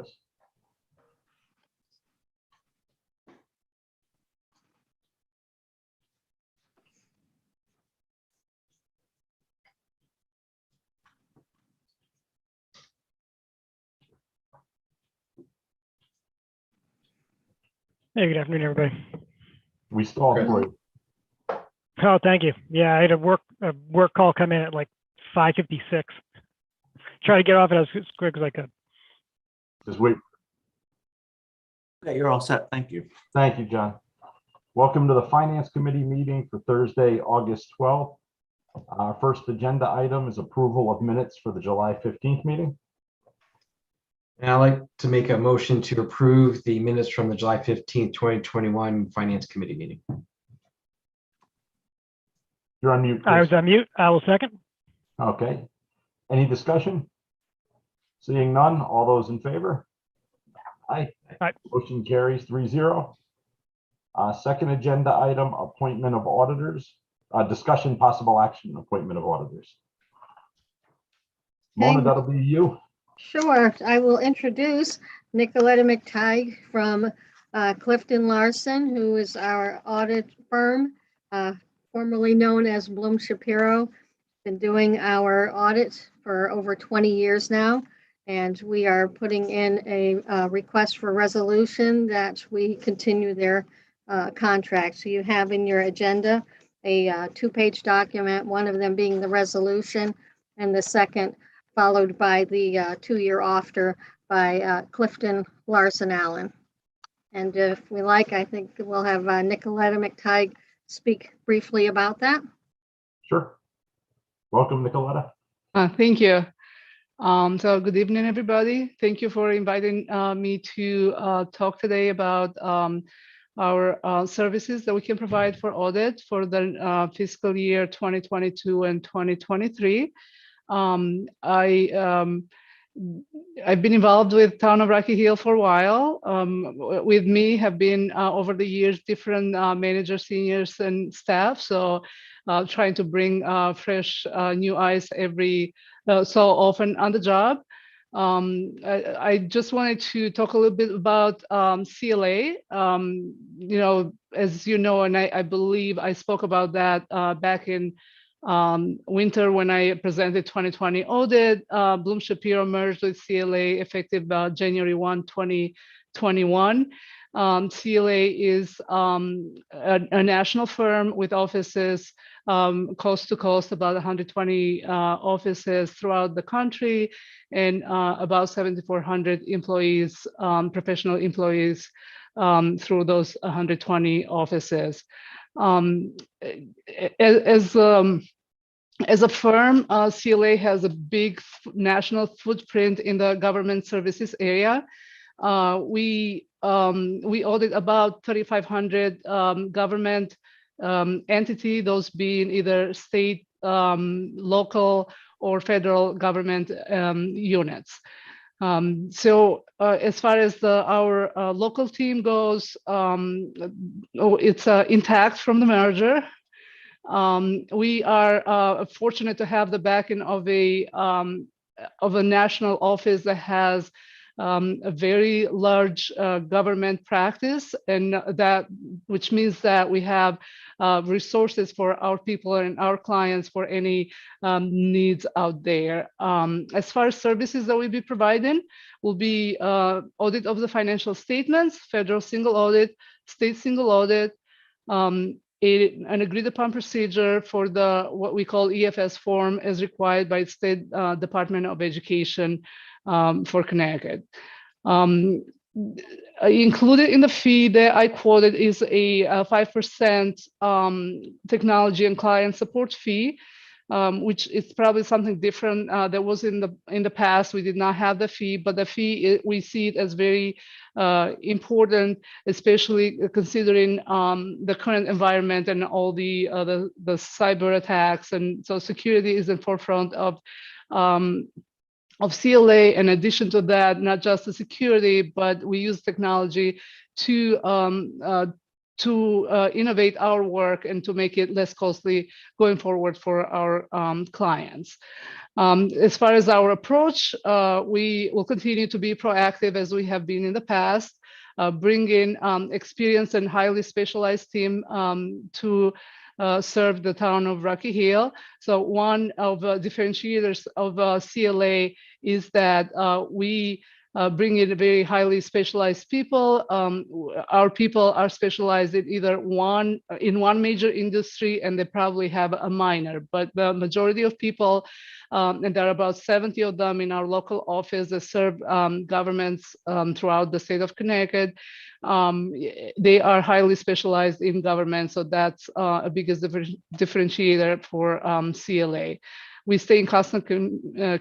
Chris. Hey, good afternoon, everybody. We stalled for you. Oh, thank you. Yeah, I had a work call come in at like 5:56. Try to get off it as quick as I could. Just wait. Okay, you're all set. Thank you. Thank you, John. Welcome to the Finance Committee meeting for Thursday, August 12th. Our first agenda item is approval of minutes for the July 15th meeting. And I'd like to make a motion to approve the minutes from the July 15th, 2021 Finance Committee meeting. You're on mute, I Chris. was on mute. I will second. Okay. Any discussion? Seeing none, all those in favor? Aye. Aye. Motion carries 3-0. Second agenda item, appointment of auditors. Discussion possible action, appointment of auditors. Mona, Okay. that'll be you. Sure, I will introduce Nicoletta McTighe from Clifton Larson, who is our audit firm, formerly known as Bloom Shapiro. Been doing our audit for over 20 years now, and we are putting in a request for resolution that we continue their contract. So you have in your agenda a two-page document, one of them being the resolution, and the second followed by the 2-year offer by Clifton Larson Allen. And if we like, I think we'll have Nicoletta McTighe speak briefly about that. Sure. Welcome, Nicoletta. Thank you. So good evening, everybody. Thank you for inviting me to talk today about our services that we can provide for audit for the fiscal year 2022 and 2023. I've been involved with Town of Rocky Hill for a while. With me have been over the years different managers, seniors, and staff. So trying to bring fresh new eyes every so often on the job. I just wanted to talk a little bit about CLA. You know, as you know, and I believe I spoke about that back in winter when I presented 2020 audit. Bloom Shapiro merged with CLA effective January 1, 2021. CLA is a national firm with offices coast to coast, about 120 offices throughout the country, and about 7,400 employees, professional employees through those 120 offices. As a firm, CLA has a big national footprint in the government services area. We audit about 3,500 government entity, those being either state, local, or federal government units. So as far as our local team goes, it's intact from the merger. We are fortunate to have the backing of a national office that has a very large government practice, and that which means that we have resources for our people and our clients for any needs out there. As far as services that we'll be providing, will be audit of the financial statements, federal single audit, state single audit, an agreed upon procedure for the what we call EFS form as required by the State Department of Education for Connecticut. Included in the fee that I quoted is a 5% technology and client support fee, which is probably something different that was in the past. We did not have the fee, but the fee, we see it as very important, especially considering the current environment and all the cyber attacks. And so security is in forefront of CLA. In addition to that, not just the security, but we use technology to to innovate our work and to make it less costly going forward for our clients. As far as our approach, we will continue to be proactive as we have been in the past, bring in experienced and highly specialized team to serve the town of Rocky Hill. So one of the differentiators of CLA is that we bring in very highly specialized people. Our people are specialized in either one major industry, and they probably have a minor, but the majority of people, and there are about 70 of them in our local office that serve governments throughout the state of Connecticut. They are highly specialized in government, so that's a biggest differentiator for CLA. We stay in constant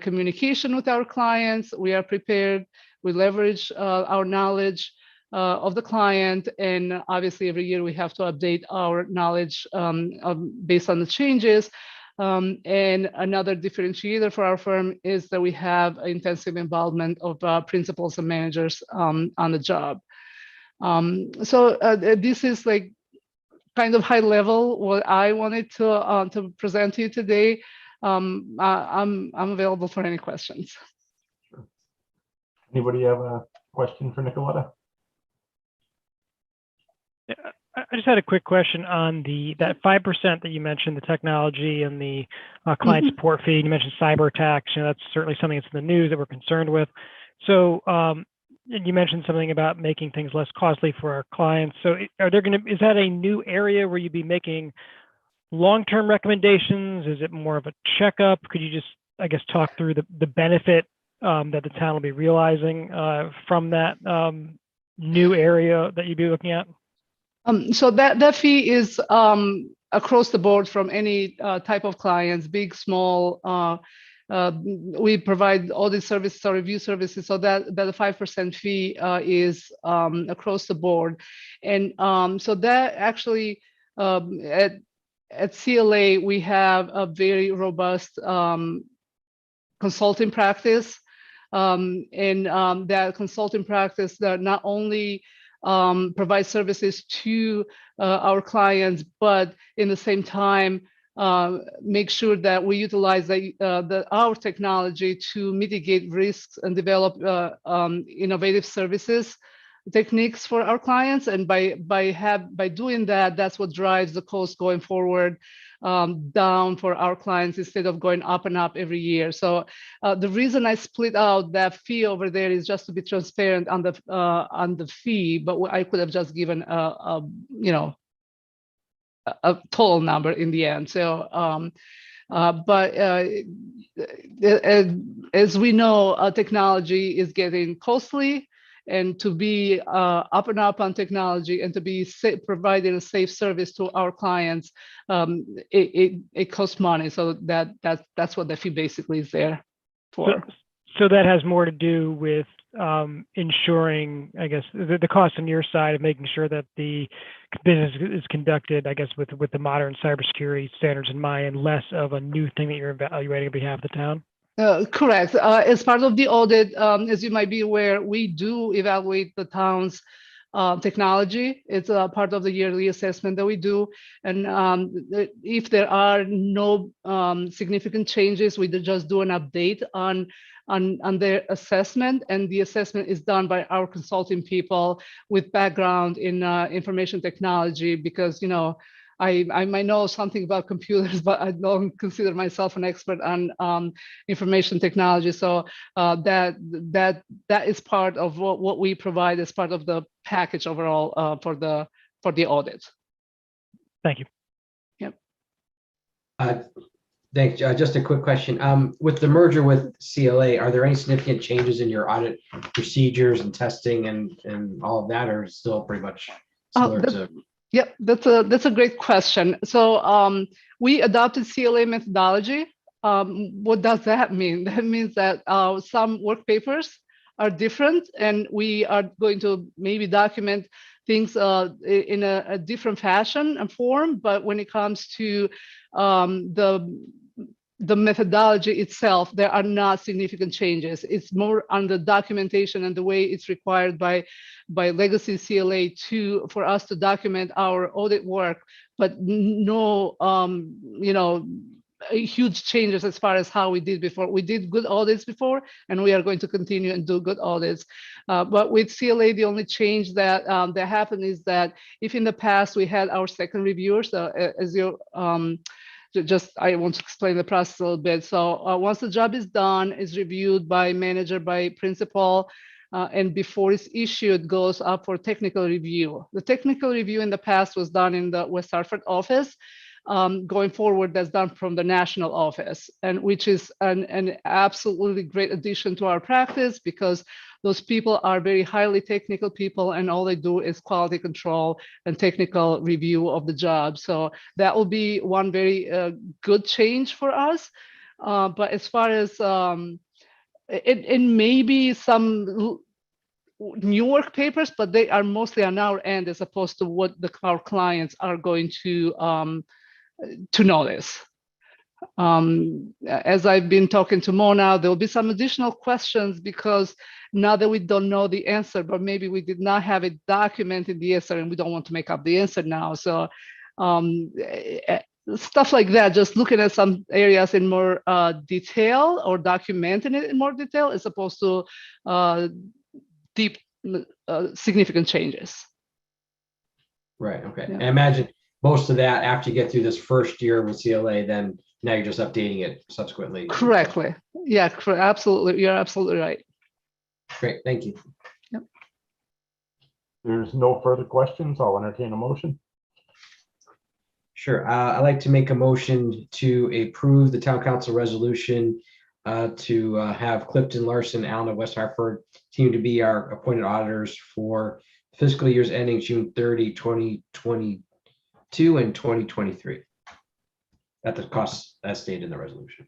communication with our clients. We are prepared. We leverage our knowledge of the client, and obviously every year we have to update our knowledge based on the changes. And another differentiator for our firm is that we have intensive involvement of principals and managers on the job. So this is like kind of high level what I wanted to present to you today. I'm available for any questions. Anybody have a question for Nicoletta? I just had a quick question on that 5% that you mentioned, the technology and the client support fee. You mentioned cyber attacks. That's certainly something that's in the news that we're concerned with. So and you mentioned something about making things less costly for our clients. So is that a new area where you'd be making long-term recommendations? Is it more of a checkup? Could you just, I guess, talk through the benefit that the town will be realizing from that new area that you'd be looking at? So that fee is across the board from any type of clients, big, small. We provide audit services or review services, so that 5% fee is across the board. And so that actually at CLA, we have a very robust consulting practice. And that consulting practice that not only provide services to our clients, but in the same time, make sure that we utilize our technology to mitigate risks and develop innovative services techniques for our clients. And by doing that, that's what drives the cost going forward down for our clients instead of going up and up every year. So the reason I split out that fee over there is just to be transparent on the fee, but I could have just given a total number in the end. So but as we know, technology is getting costly, and to be up and up on technology and to be providing a safe service to our clients, it costs money. So that's what the fee basically is there for. So that has more to do with ensuring, I guess, the cost on your side of making sure that the business is conducted, I guess, with the modern cybersecurity standards in mind, and less of a new thing that you're evaluating on behalf of the town? Correct. As part of the audit, as you might be aware, we do evaluate the town's technology. It's a part of the yearly assessment that we do. And if there are no significant changes, we just do an update on their assessment. And the assessment is done by our consulting people with background in information technology, because, I might know something about computers, but I don't consider myself an expert on information technology. So that is part of what we provide as part of the package overall for the audit. Thank you. Yep. Thanks. Just a quick question. With the merger with CLA, are there any significant changes in your audit procedures and testing and all of that, or is it still pretty much similar to? Yep, that's a great question. So we adopted CLA methodology. What does that mean? That means that some work papers are different, and we are going to maybe document things in a different fashion and form. But when it comes to the the methodology itself, there are not significant changes. It's more on the documentation and the way it's required by legacy CLA for us to document our audit work, but no, huge changes as far as how we did before. We did good audits before, and we are going to continue and do good audits. But with CLA, the only change that happened is that if in the past we had our second reviewers, as you I want to explain the process a little bit. So once the job is done, is reviewed by manager, by principal, and before it's issued, goes up for technical review. The technical review in the past was done in the West Hartford office. Going forward, that's done from the national office, and which is an absolutely great addition to our practice, because those people are very highly technical people, and all they do is quality control and technical review of the job. So that will be one very good change for us. But as far as it may be some new work papers, but they are mostly on our end as opposed to what our clients are going to notice. As I've been talking to Mona, there will be some additional questions, because now that we don't know the answer, but maybe we did not have it documented the answer, and we don't want to make up the answer now. So stuff like that, just looking at some areas in more detail, or documenting it in more detail, as opposed to deep, significant changes. Right, okay. Yeah. And I imagine most of that, after you get through this first year with CLA, then now you're just updating it subsequently. Correctly. Yeah, absolutely. You're absolutely right. Great, thank you. There's no further questions. I'll entertain a motion. Sure, I'd like to make a motion to approve the town council resolution to have Clifton Larson, Allen of West Hartford team to be our appointed auditors for fiscal years ending June 30, 2022 and 2023. At the cost as stated in the resolution.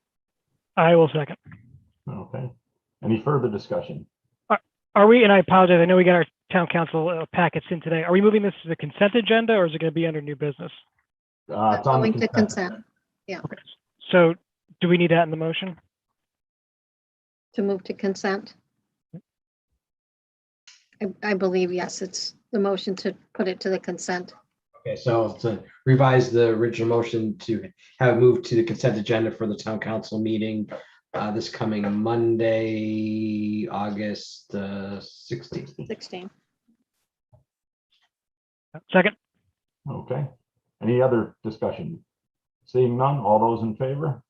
I will second. Okay. Any further discussion? Are we, and I apologize, I know we got our town council packets in today. Are we moving this to the consent agenda, or is it going to be under new business? It's on the Going to consent, Okay. So do we need that in the motion? to move to consent. I believe, yes, it's the motion to put it to the consent. Okay, so to revise the original motion to have moved to the consent agenda for the town council meeting this coming Monday, August 16th. 16. Second. Okay. Any other discussion? Seeing none, all those in favor?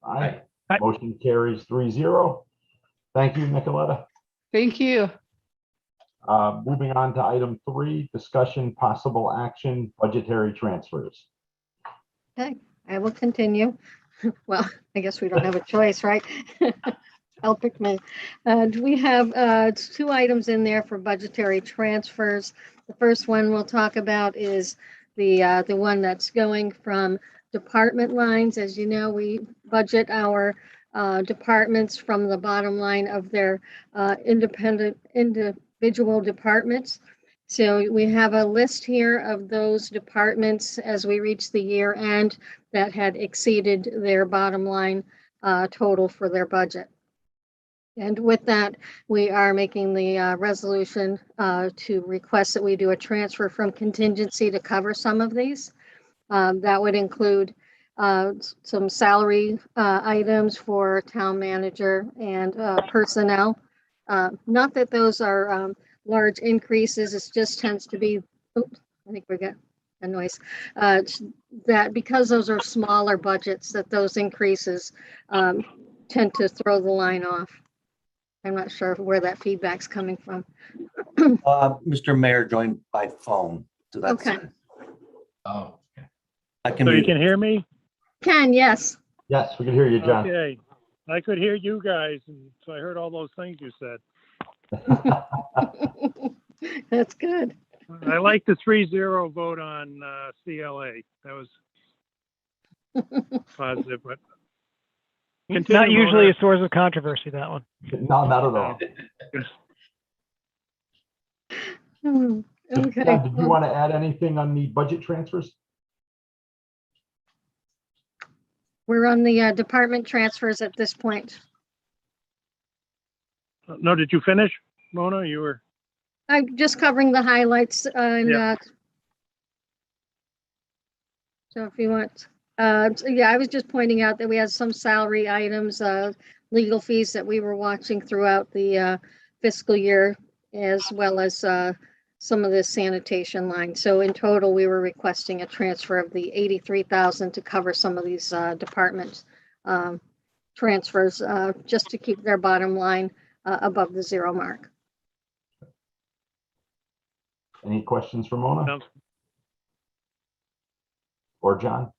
Aye. Aye. Motion carries 3-0. Thank you, Nicoletta. Thank you. Moving on to item 3, discussion possible action, budgetary transfers. Okay, I will continue. Well, I guess we don't have a choice, right? I'll pick my, we have 2 items in there for budgetary transfers. The first one we'll talk about is the one that's going from department lines. As you know, we budget our departments from the bottom line of their individual departments. So we have a list here of those departments as we reach the year end that had exceeded their bottom line total for their budget. And with that, we are making the resolution to request that we do a transfer from contingency to cover some of these. That would include some salary items for town manager and personnel. Not that those are large increases, it just tends to be, oops, I think we got a noise. That because those are smaller budgets, that those increases tend to throw the line off. I'm not sure where that feedback's coming from. Mr. Mayor joined by phone, so that's. Okay. Oh, I can So you mute. can hear me? Ken, yes. Yes, we can hear you, John. Okay. I could hear you guys, and so I heard all those things you said. That's good. I like the 3-0 vote on CLA. That was positive, but. Continue, Not usually Mona. a source of controversy, that one. No, not at all. Okay. John, did you want to add anything on the budget transfers? We're on the department transfers at this point. No, did you finish, Mona? You were, I'm just covering the highlights and Yeah. so if you want, so yeah, I was just pointing out that we had some salary items, legal fees that we were watching throughout the fiscal year, as well as some of the sanitation line. So in total, we were requesting a transfer of the 83,000 to cover some of these department transfers, just to keep their bottom line above the zero mark. Any questions for Mona sounds- or John?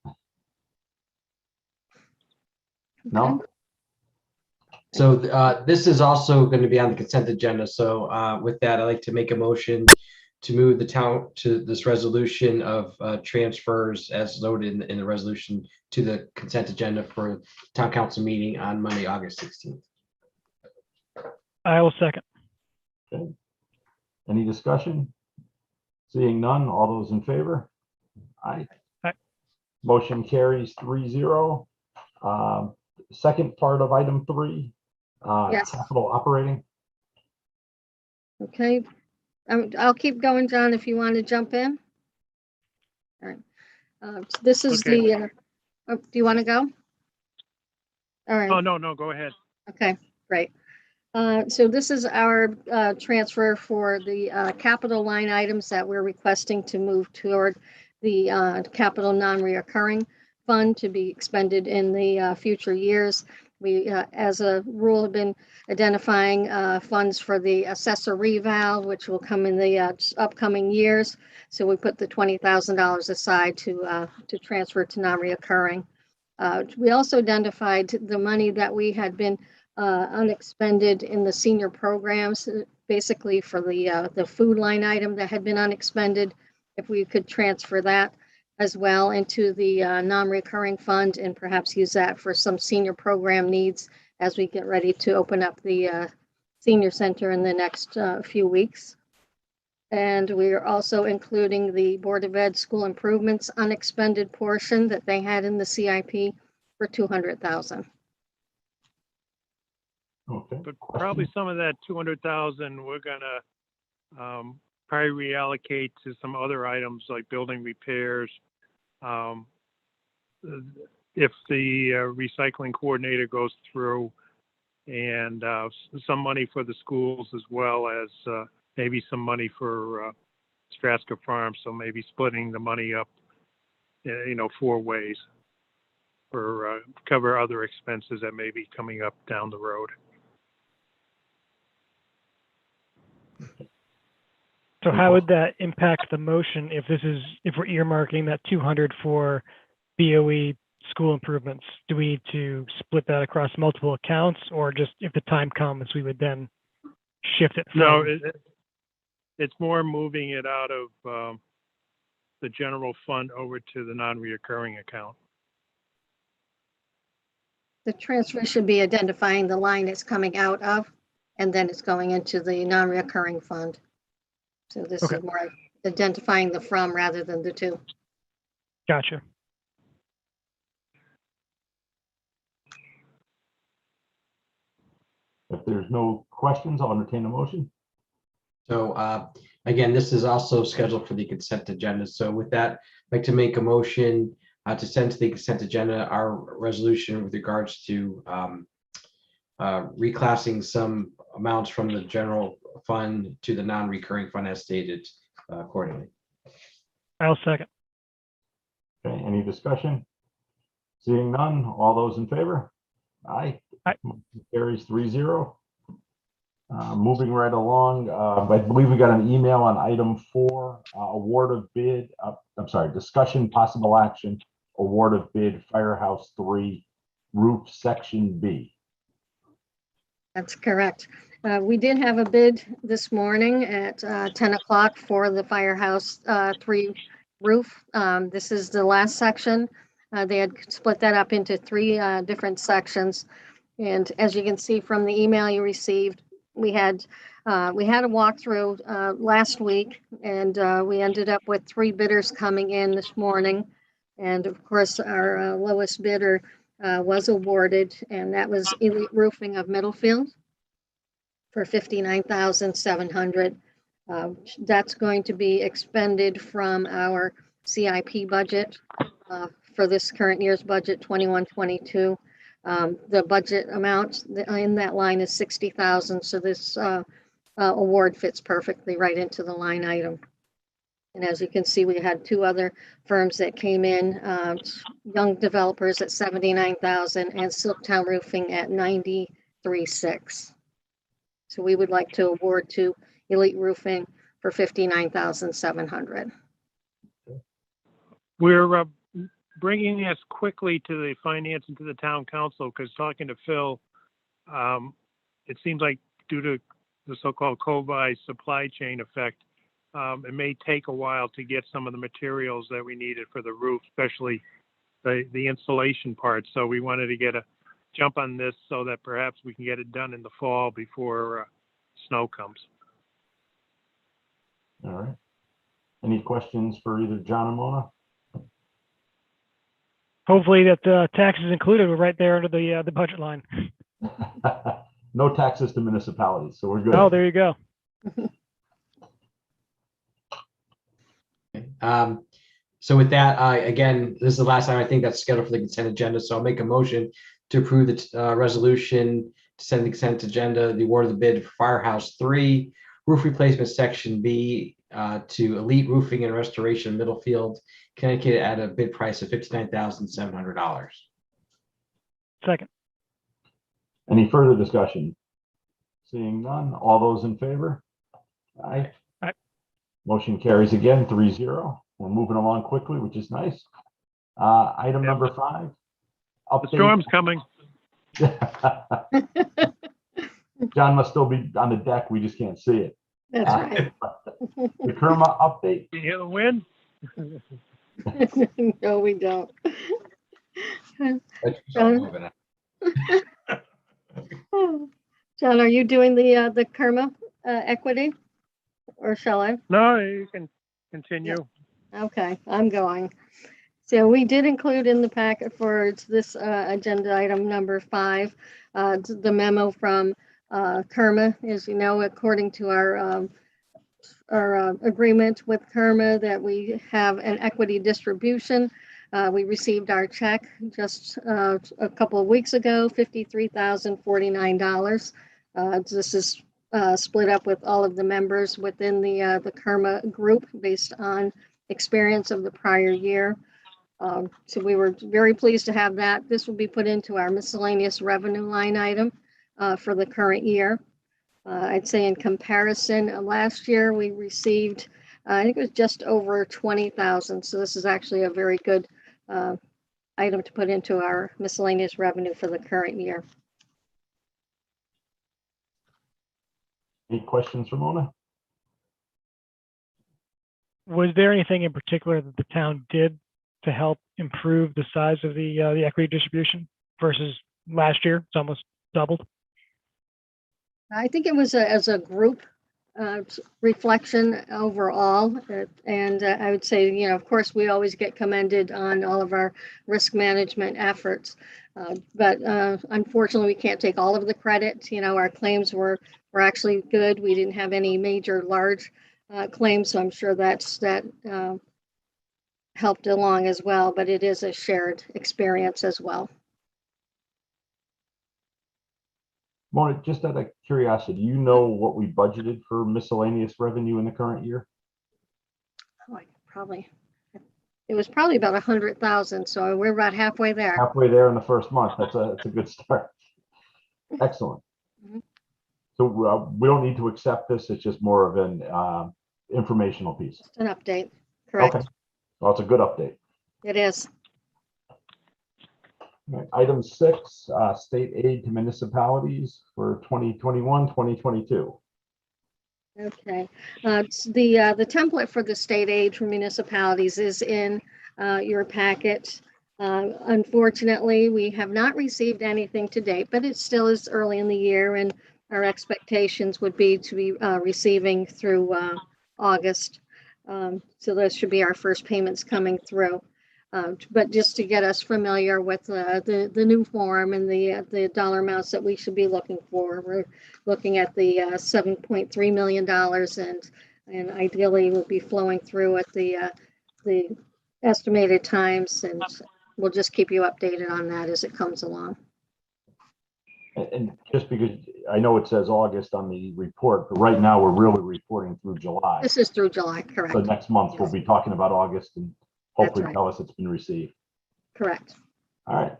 No? So this is also going to be on the consent agenda. So with that, I'd like to make a motion to move the town to this resolution of transfers as noted in the resolution to the consent agenda for town council meeting on Monday, August 16th. I will second. Any discussion? Seeing none, all those in favor? Aye. Aye. Motion carries 3-0. Second part of item 3, Yes. capital operating. Okay, I'll keep going, John, if you want to jump in. All right. This is Okay. the, do you want to go? All right. oh, no, go ahead. Okay, great. So this is our transfer for the capital line items that we're requesting to move toward the capital non-reoccurring fund to be expended in the future years. We, as a rule, have been identifying funds for the assessor reval, which will come in the upcoming years. So we put the $20,000 aside to transfer to non-reoccurring. We also identified the money that we had been unexpended in the senior programs, basically for the food line item that had been unexpended. If we could transfer that as well into the non-recurring fund and perhaps use that for some senior program needs as we get ready to open up the senior center in the next few weeks. And we are also including the Board of Ed school improvements unexpended portion that they had in the CIP for $200,000. Okay. But probably some of that 200,000, we're gonna probably reallocate to some other items like building repairs. If the recycling coordinator goes through, and some money for the schools, as well as maybe some money for Straska Farms. So maybe splitting the money up, 4 ways for cover other expenses that may be coming up down the road. So how would that impact the motion if we're earmarking that 200 for BOE school improvements? Do we need to split that across multiple accounts, or just if the time comes, we would then shift it? No, from- it's more moving it out of the general fund over to the non-reoccurring account. The transfer should be identifying the line it's coming out of, and then it's going into the non-reoccurring fund. So this Okay. is more identifying the from rather than the to. Gotcha. If there's no questions, I'll entertain a motion. So again, this is also scheduled for the consent agenda. So with that, I'd like to make a motion to send to the consent agenda our resolution with regards to reclassing some amounts from the general fund to the non-recurring fund as stated accordingly. I'll second. Okay, any discussion? Seeing none, all those in favor? Aye. Aye. Motion carries 3-0. Moving right along, I believe we got an email on item 4, award of bid, discussion possible action, award of bid Firehouse 3 roof section B. That's correct. We did have a bid this morning at 10 o'clock for the Firehouse 3 roof. This is the last section. They had split that up into 3 different sections. And as you can see from the email you received, we had a walkthrough last week, and we ended up with 3 bidders coming in this morning. And of course, our lowest bidder was awarded, and that was Elite Roofing of Middlefield for $59,700. That's going to be expended from our CIP budget for this current year's budget, 21-22. The budget amount in that line is 60,000, so this award fits perfectly right into the line item. And as you can see, we had two other firms that came in, Young Developers at 79,000 and Silktown Roofing at 93,600. So we would like to award to Elite Roofing for $59,700. We're bringing this quickly to the finance and to the town council, because talking to Phil, it seems like due to the so-called COVID supply chain effect, it may take a while to get some of the materials that we needed for the roof, especially the installation part. So we wanted to get a jump on this so that perhaps we can get it done in the fall before snow comes. All right. Any questions for either John or Mona? Hopefully that the taxes included were right there under the budget line. No taxes to municipalities, so we're good. Oh, there you go. So with that, again, this is the last time I think that's scheduled for the consent agenda. So I'll make a motion to approve the resolution to send the consent agenda, the award of the bid for Firehouse 3 roof replacement section B to Elite Roofing and Restoration Middlefield, Connecticut at a bid price of $59,700. Second. Any further discussion? Seeing none, all those in favor? Aye. Aye. Motion carries again, 3-0. We're moving along quickly, which is nice. Item number 5. The storm's coming. John must still be on the deck. We just can't see it. That's right. The Kerma update. You hear the wind? No, we don't. John, are you doing the Kerma equity, or shall I? No, you can continue. Okay, I'm going. So we did include in the packet for this agenda item number 5, the memo from Kerma. As you know, according to our agreement with Kerma that we have an equity distribution. We received our check just a couple of weeks ago, $53,049. This is split up with all of the members within the Kerma group based on experience of the prior year. So we were very pleased to have that. This will be put into our miscellaneous revenue line item for the current year. I'd say in comparison, last year we received, I think it was just over 20,000. So this is actually a very good item to put into our miscellaneous revenue for the current year. Any questions for Mona? Was there anything in particular that the town did to help improve the size of the equity distribution versus last year? It's almost doubled. I think it was as a group reflection overall. And I would say, you know, of course, we always get commended on all of our risk management efforts. But unfortunately, we can't take all of the credit. You know, our claims were actually good. We didn't have any major large claims. So I'm sure that helped along as well. But it is a shared experience as well. Mona, just out of curiosity, do you know what we budgeted for miscellaneous revenue in the current year? Oh, it was probably about 100,000. So we're about halfway there. Halfway there in the first month. That's a good start. Excellent. Mhm. So we don't need to accept this. It's just more of an informational piece. Just an update. Correct. Okay. Well, it's a good update. It is. All right, item 6, state aid to municipalities for 2021, 2022. Okay. The template for the state aid for municipalities is in your packet. Unfortunately, we have not received anything to date, but it still is early in the year, and our expectations would be to be receiving through August. So those should be our first payments coming through. But just to get us familiar with the new form and the dollar amounts that we should be looking for. We're looking at the $7.3 million and ideally will be flowing through at the estimated times, and we'll just keep you updated on that as it comes along. And just because I know it says August on the report, but right now we're really reporting through July. This is through July, correct? So next month we'll be talking about August and hopefully right. tell us it's been received. Correct. All right.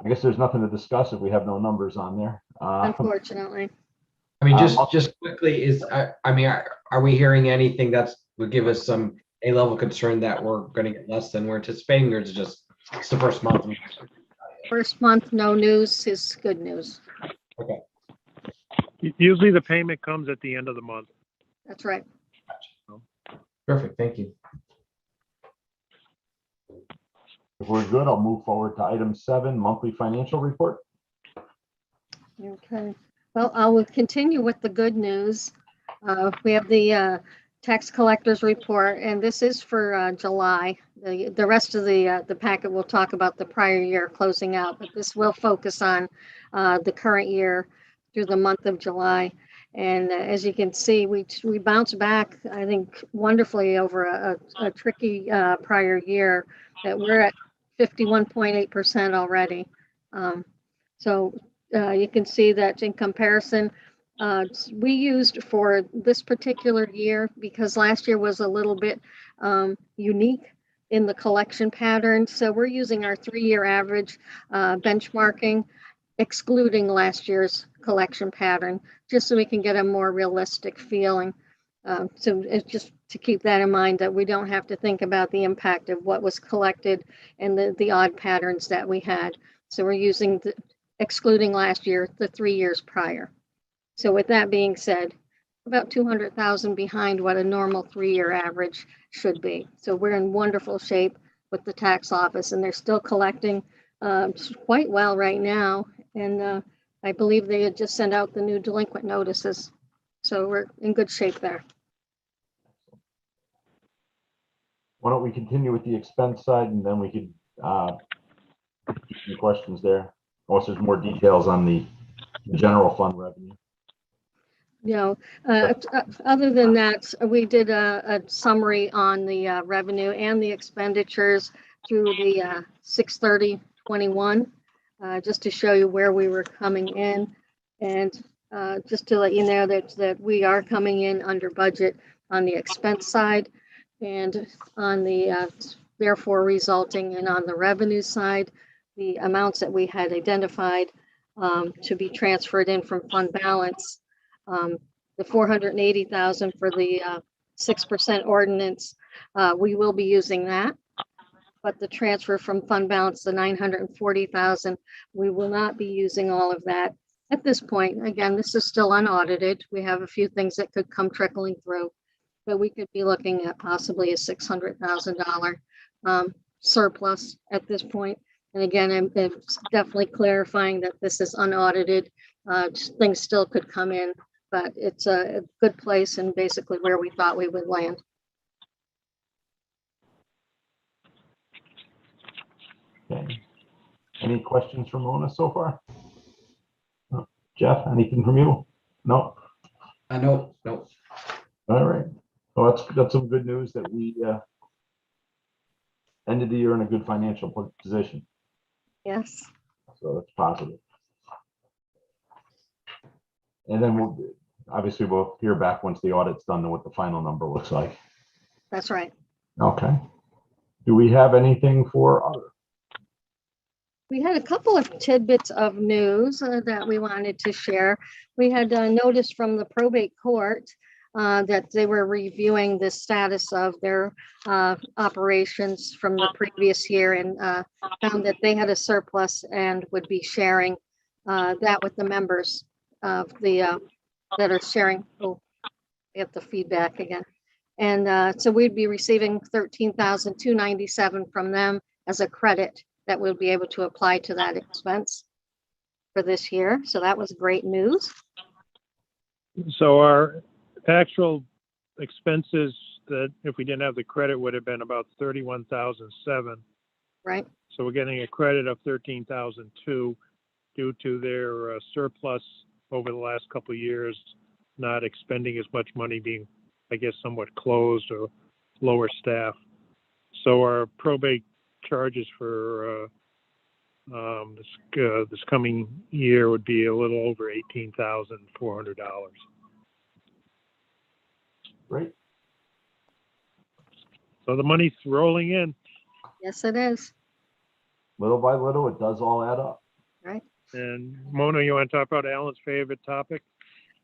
I guess there's nothing to discuss if we have no numbers on there. Unfortunately. I mean, just quickly, are we hearing anything that's would give us some A-level concern that we're going to get less than we're anticipating, or is it just it's the first month? First month, no news is good news. Okay. Usually the payment comes at the end of the month. That's right. Perfect. Thank you. If we're good, I'll move forward to item 7, monthly financial report. Okay. Well, I will continue with the good news. We have the tax collector's report, and this is for July. The rest of the packet will talk about the prior year closing out, but this will focus on the current year through the month of July. And as you can see, we bounced back, I think, wonderfully over a tricky prior year. That we're at 51.8% already. So you can see that in comparison, we used for this particular year, because last year was a little bit unique in the collection pattern. So we're using our 3-year average benchmarking, excluding last year's collection pattern, just so we can get a more realistic feeling. So it's just to keep that in mind, that we don't have to think about the impact of what was collected and the odd patterns that we had. So we're using excluding last year, the 3 years prior. So with that being said, about 200,000 behind what a normal 3-year average should be. So we're in wonderful shape with the tax office, and they're still collecting quite well right now. And I believe they had just sent out the new delinquent notices. So we're in good shape there. Why don't we continue with the expense side, and then we could some questions there. Also, there's more details on the general fund revenue. You know, other than that, we did a summary on the revenue and the expenditures through the 6/30/21, just to show you where we were coming in, and just to let you know that we are coming in under budget on the expense side, and on the therefore resulting in on the revenue side, the amounts that we had identified to be transferred in from fund balance. The 480,000 for the 6% ordinance, we will be using that. But the transfer from fund balance, the 940,000, we will not be using all of that at this point. Again, this is still unaudited. We have a few things that could come trickling through, but we could be looking at possibly a $600,000 surplus at this point. And again, I'm definitely clarifying that this is unaudited. Things still could come in, but it's a good place and basically where we thought we would land. Okay. Any questions from Mona so far? No. Jeff, anything from you? No. No. All right. Well, that's some good news that we ended the year in a good financial position. Yes. So that's positive. And then we'll hear back once the audit's done to what the final number looks like. That's right. Okay. Do we have anything for other? We had a couple of tidbits of news that we wanted to share. We had noticed from the probate court that they were reviewing the status of their operations from the previous year, and found that they had a surplus and would be sharing that with the members of the that are sharing. Oh, we have the feedback again. And so we'd be receiving $13,297 from them as a credit that we'll be able to apply to that expense for this year. So that was great news. So our actual expenses that if we didn't have the credit would have been about 31,007. right? So we're getting a credit of 13,002 due to their surplus over the last couple of years, not expending as much money, being, I guess, somewhat closed or lower staff. So our probate charges for this coming year would be a little over $18,400. Great. So the money's rolling in. Yes, it is. Little by little, it does all add up. And Mona, you want to talk about Alan's favorite topic?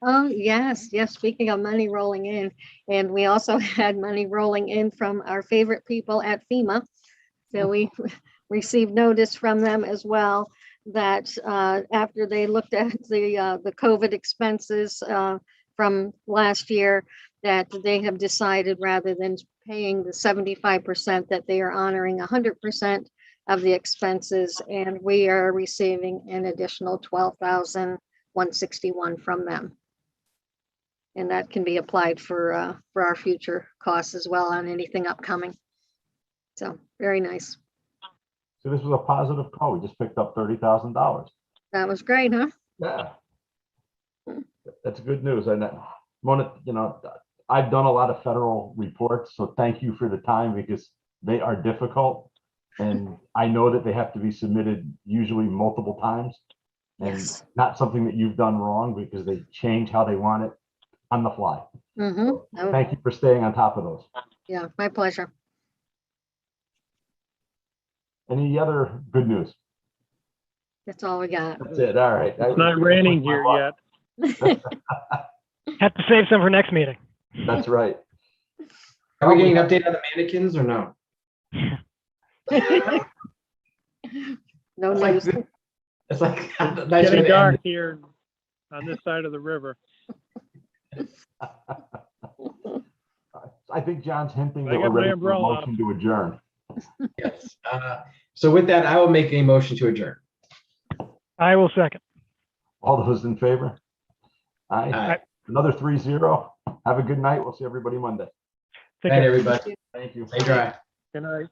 Oh, yes, yes. Speaking of money rolling in, and we also had money rolling in from our favorite people at FEMA. So we received notice from them as well that after they looked at the COVID expenses from last year, that they have decided rather than paying the 75% that they are honoring 100% of the expenses, and we are receiving an additional $12,161 from them. And that can be applied for our future costs as well on anything upcoming. So very nice. So this was a positive call. We just picked up $30,000. That was great, huh? Yeah. That's good news. And Mona, I've done a lot of federal reports, so thank you for the time because they are difficult. And I know that they have to be submitted usually multiple times. And Yes. not something that you've done wrong because they change how they want it on the fly. Mm-hmm. Oh, Thank you for staying on top of those. yeah, my pleasure. Any other good news? That's all we got. That's it. All right. It's not raining here yet. Have to save some for next meeting. That's right. Are we getting an update on the mannequins or no? No It's like, news. it's like nice way Getting to end dark it. here on this side of the river. I think John's hinting I that we're got my ready for a umbrella up. motion to adjourn. Yes. So with that, I will make a motion to adjourn. I will second. All those in favor? Aye. Aye. Another 3-0. Have a good night. We'll see everybody Monday. Take Night, care. everybody. Thank you. Stay dry. Good night.